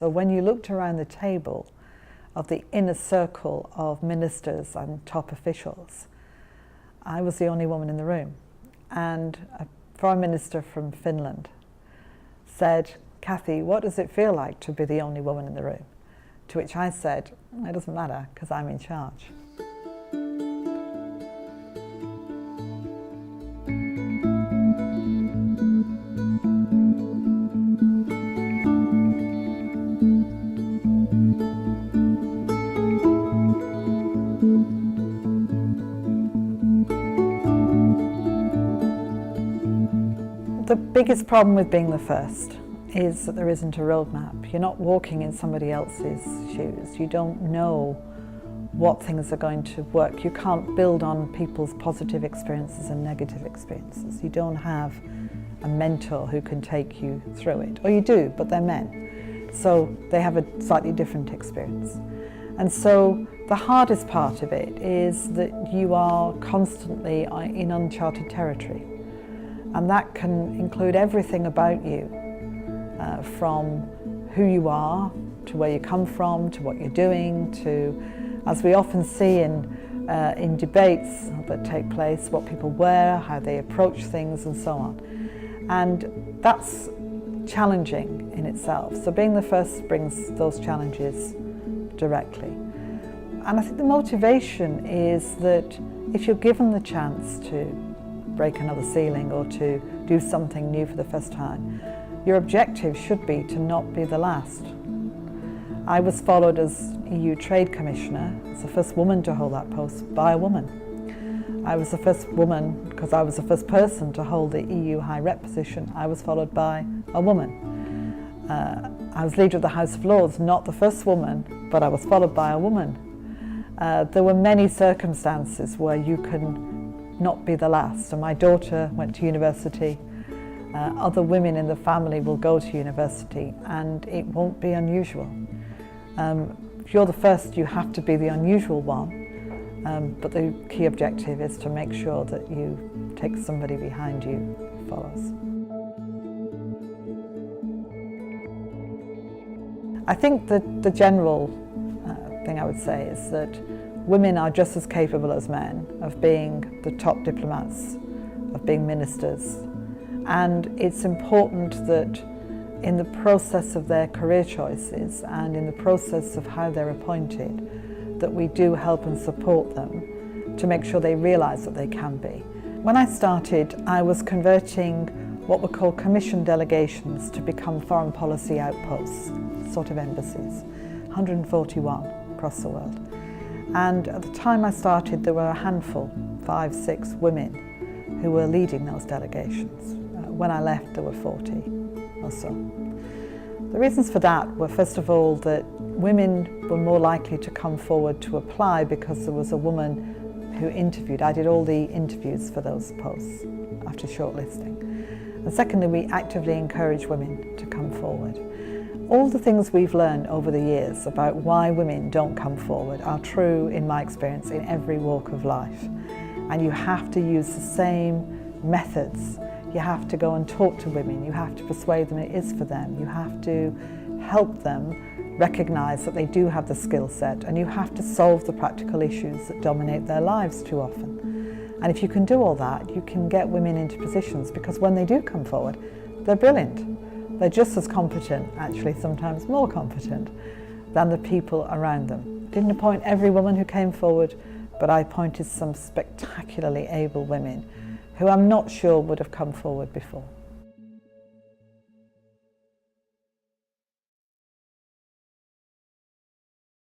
So when you looked around the table of the inner circle of ministers and top officials, I was the only woman in the room. And a Prime Minister from Finland said, "Cathy, what does it feel like to be the only woman in the room?" To which I said, "It doesn't matter, because I'm in charge." The biggest problem with being the first is that there isn't a roadmap. You're not walking in somebody else's shoes. You don't know what things are going to work. You can't build on people's positive experiences and negative experiences. You don't have a mentor who can take you through it. Or you do, but they're men. So they have a slightly different experience. And so the hardest part of it is that you are constantly in uncharted territory. And that can include everything about you, from who you are, to where you come from, to what you're doing, to, as we often see in debates that take place, what people wear, how they approach things, and so on. And that's challenging in itself. So being the first brings those challenges directly. And I think the motivation is that if you're given the chance to break another ceiling or to do something new for the first time, your objective should be to not be the last. I was followed as EU Trade Commissioner, as the first woman to hold that post, by a woman. I was the first woman, because I was the first person to hold the EU High Rep position, I was followed by a woman. I was Leader of the House of Lords, not the first woman, but I was followed by a woman. There were many circumstances where you can not be the last. So my daughter went to university, other women in the family will go to university, and it won't be unusual. If you're the first, you have to be the unusual one, but the key objective is to make sure that you take somebody behind you who follows. I think that the general thing I would say is that women are just as capable as men of being the top diplomats, of being ministers. And it's important that in the process of their career choices and in the process of how they're appointed, that we do help and support them to make sure they realise that they can be. When I started, I was converting what were called commission delegations to become foreign policy outposts, sort of embassies, 141 across the world. And at the time I started, there were a handful, 5, 6 women who were leading those delegations. When I left, there were 40 or so. The reasons for that were, first of all, that women were more likely to come forward to apply because there was a woman who interviewed. I did all the interviews for those posts after shortlisting. And secondly, we actively encourage women to come forward. All the things we've learned over the years about why women don't come forward are true, in my experience, in every walk of life. And you have to use the same methods. You have to go and talk to women. You have to persuade them it is for them. You have to help them recognise that they do have the skill set, and you have to solve the practical issues that dominate their lives too often. And if you can do all that, you can get women into positions, because when they do come forward, they're brilliant. They're just as competent, actually sometimes more competent, than the people around them. Didn't appoint every woman who came forward, but I appointed some spectacularly able women who I'm not sure would have come forward before.